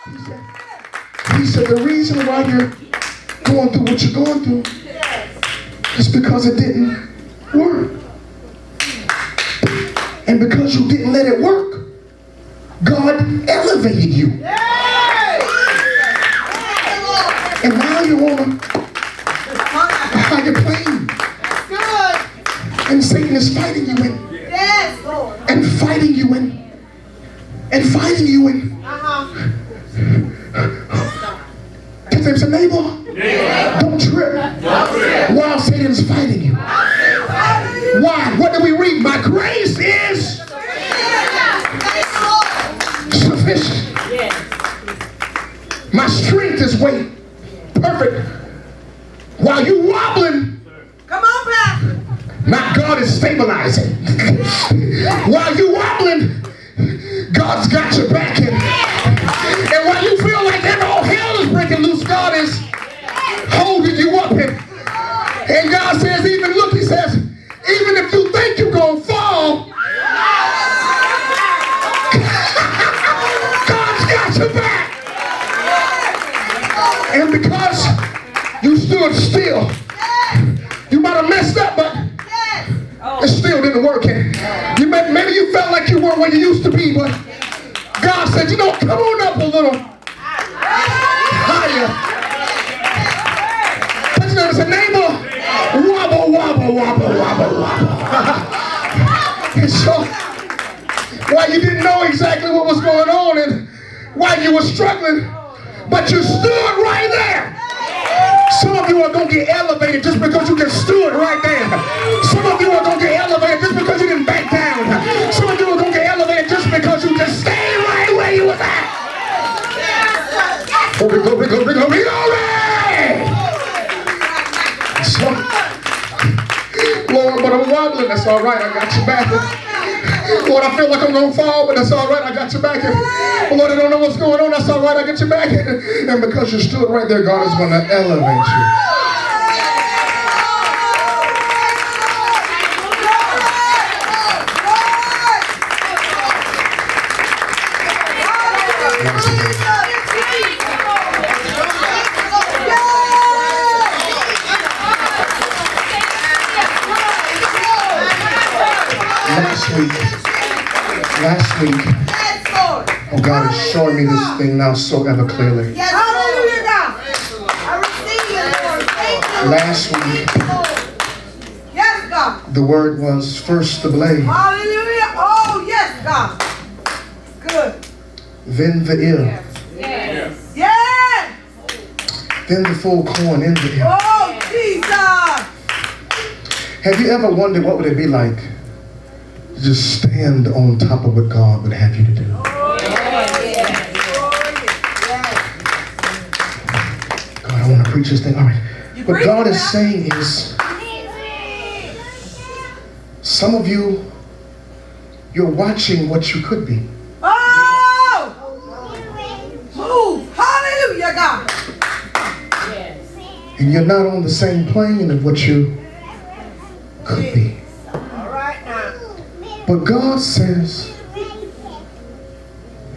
He said the reason why you're going through what you're going through is because it didn't work. And because you didn't let it work, God elevated you. And now you're on a higher plane. And Satan is fighting you and fighting you and fighting you and his name said, neighbor, don't trip while Satan's fighting you. Why? What do we read? My grace is sufficient. My strength is weight perfect. While you wobbling, come on back. not God is stabilizing. While you wobbling, God's got your back. And while you feel like all hell is breaking loose, God is holding you up. And God says, even look, he says, even if you think you're going to fall, God's got your back. And because you stood still, you might have messed up, but it still didn't work. Maybe you felt like you weren't where you used to be, but God said, you know, come on up a little higher. Touch your neighbor and say, neighbor, wobble, wobble, wobble, wobble, wobble. And so, while you didn't know exactly what was going on and why you were struggling, but you stood right there. Some of you are going to get elevated just because you just stood right there. Some of you are going to get elevated just because you didn't back down. Some of you are going to get elevated just because you just stayed right where you was at. Glory, glory, glory, glory, glory! So, Lord, but I'm wobbling. That's all right. I got your back. Lord, I feel like I'm going to fall, but that's all right. I got your back. Lord, I don't know what's going on. That's all right. I got your back. And because you stood right there, God is going to elevate you. Last week, oh God is showing me this thing now so ever clearly. Last week, the word was first the blade. Hallelujah. Oh, yes, God. Good. Then the ear. Yes. Yes. Then the full corn in the ear. Oh, Jesus. Have you ever wondered what would it be like to just stand on top of what God would have you to do? God, I want to preach this thing. All right. What God is saying is, some of you, you're watching what you could be. Oh! Move. Hallelujah, God. And you're not on the same plane of what you could be. All right now. But God says,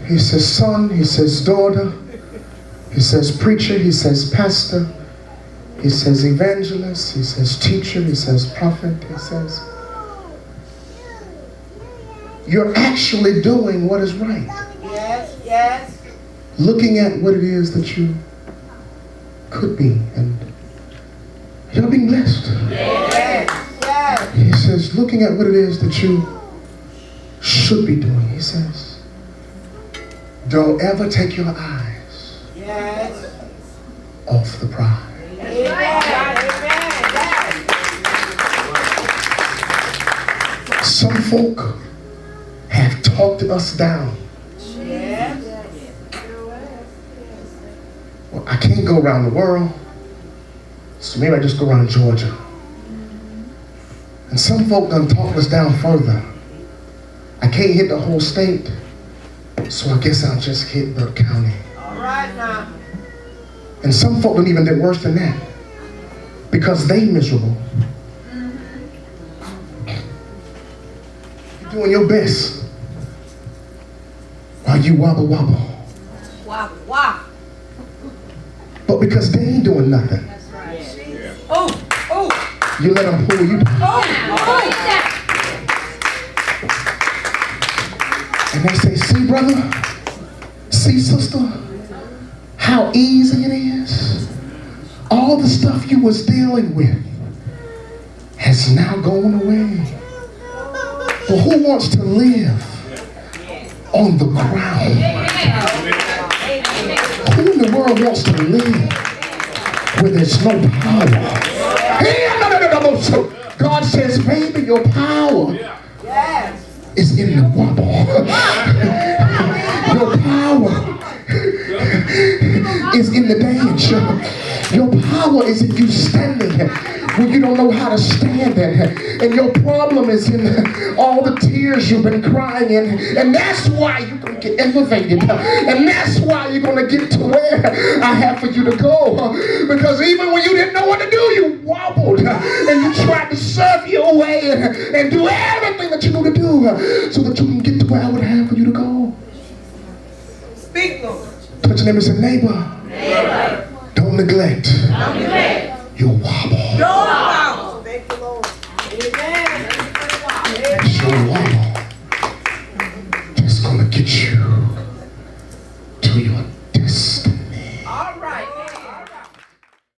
he says son, he says daughter, he says preacher, he says pastor, he says evangelist, he says teacher, he says prophet, he says, you're actually doing what is right. Yes, yes. Looking at what it is that you could be, and you're being blessed. Yes, yes. He says, looking at what it is that you should be doing, he says, don't ever take your eyes off the prize. Some folk have talked us down. Well, I can't go around the world, so maybe I just go around Georgia. And some folk done talked us down further. I can't hit the whole state, so I guess I'll just hit Burke County. All right now. And some folk done even did worse than that, because they miserable. You're doing your best while you wobble wobble. Wobble, wobble. But because they ain't doing nothing, That's right. Oh, oh, you let them pull you down. oh. And they say, see, brother, see, sister, how easy it is. All the stuff you was dealing with has now gone away. But who wants to live on the ground? Who in the world wants to live where there's no power? Hey, no. So God says, baby, your power Yes. is in the wobble. Your power is in the dance. Your power is in you standing when you don't know how to stand. And your problem is in all the tears you've been crying. And that's why you're going to get elevated. And that's why you're going to get to where I have for you to go. Because even when you didn't know what to do, you wobbled. And you tried to surf your way and do everything that you knew to do so that you can get to where I would have for you to go. Speak, Lord. Touch your neighbor and say, neighbor, don't neglect your wobble. Don't wobble. Thank the Lord. Amen. It's your wobble.